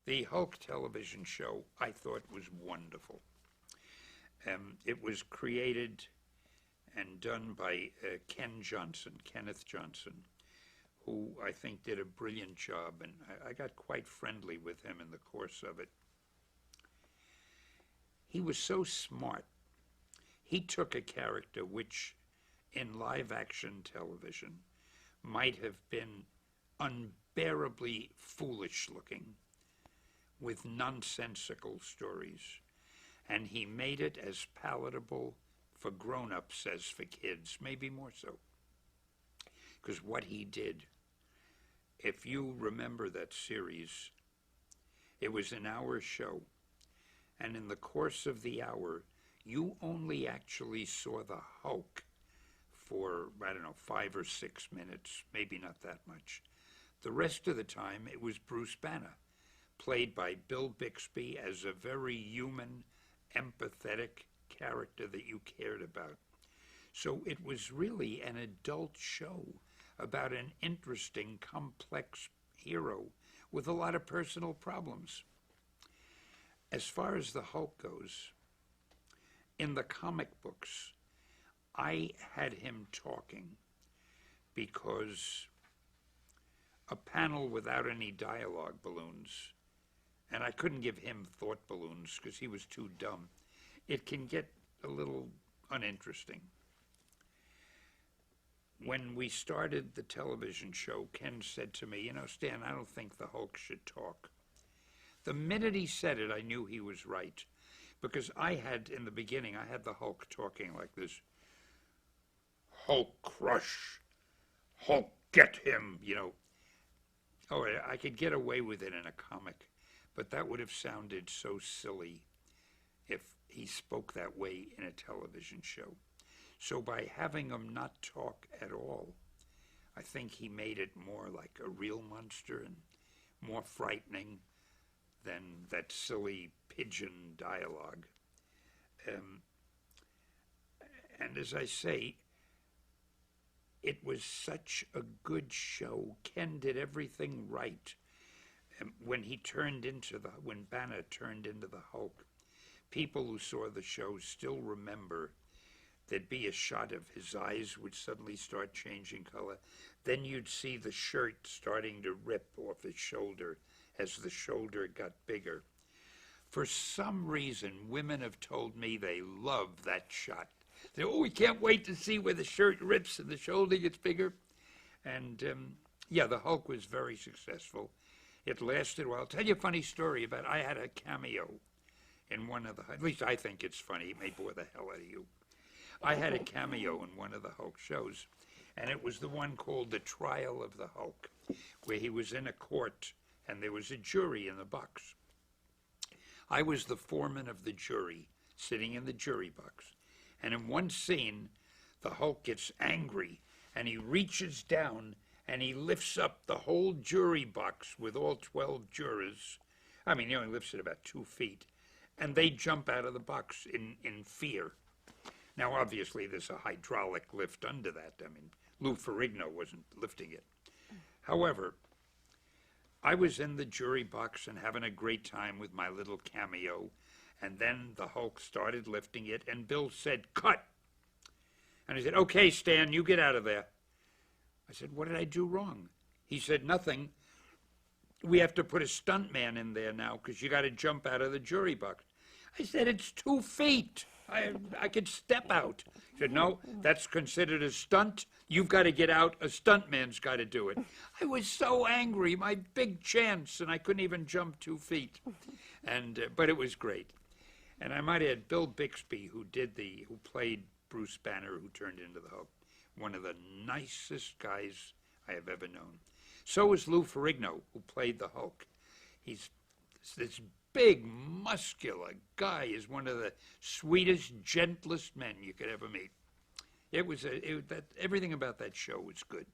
The Hulk television show I thought was wonderful. It was created and done by Kenneth Johnson, who I think did a brilliant job, and I got quite friendly with him in the course of it. He was so smart. He took a character which, in live-action television, might have been unbearably foolish-looking, with nonsensical stories, and he made it as palatable for grown-ups as for kids, maybe more so. Because what he did, if you remember that series, it was an hour show, and in the course of the hour, you only actually saw the Hulk for, I don't know, 5 or 6 minutes, maybe not that much. The rest of the time, it was Bruce Banner, played by Bill Bixby as a very human, empathetic character that you cared about. So it was really an adult show about an interesting, complex hero with a lot of personal problems. As far as the Hulk goes, in the comic books, I had him talking because a panel without any dialogue balloons, and I couldn't give him thought balloons because he was too dumb, it can get a little uninteresting. When we started the television show, Ken said to me, Stan, I don't think the Hulk should talk. The minute he said it, I knew he was right, because in the beginning, I had the Hulk talking like this. Hulk crush, Hulk get him, Oh, I could get away with it in a comic, but that would have sounded so silly if he spoke that way in a television show. So by having him not talk at all, I think he made it more like a real monster and more frightening than that silly pigeon dialogue. And as I say, it was such a good show. Ken did everything right. When Banner turned into the Hulk, people who saw the show still remember there'd be a shot of his eyes would suddenly start changing color. Then you'd see the shirt starting to rip off his shoulder as the shoulder got bigger. For some reason, women have told me they love that shot. They, we can't wait to see where the shirt rips and the shoulder gets bigger. And yeah, the Hulk was very successful. It lasted a while. I'll tell you a funny story about, I had a cameo in one of at least I think it's funny, it may bore the hell out of you. I had a cameo in one of the Hulk shows, and it was the one called The Trial of the Hulk, where he was in a court and there was a jury in the box. I was the foreman of the jury, sitting in the jury box. And in one scene, the Hulk gets angry, and he reaches down, and he lifts up the whole jury box with all 12 jurors. I mean, he only lifts it about 2 feet. And they jump out of the box in fear. Now, obviously, there's a hydraulic lift under that. I mean, Lou Ferrigno wasn't lifting it. However, I was in the jury box and having a great time with my little cameo, and then the Hulk started lifting it, and Bill said, "Cut!" And I said, "Okay, Stan, you get out of there." I said, "What did I do wrong?" He said, "Nothing. We have to put a stuntman in there now because you got to jump out of the jury box." I said, "It's 2 feet. I could step out." He said, "No, that's considered a stunt. You've got to get out. A stuntman's got to do it." I was so angry, my big chance, and I couldn't even jump 2 feet. But it was great. And I might add, Bill Bixby, who played Bruce Banner, who turned into the Hulk, one of the nicest guys I have ever known. So is Lou Ferrigno, who played the Hulk. He's this big, muscular guy, is one of the sweetest, gentlest men you could ever meet. Everything about that show was good.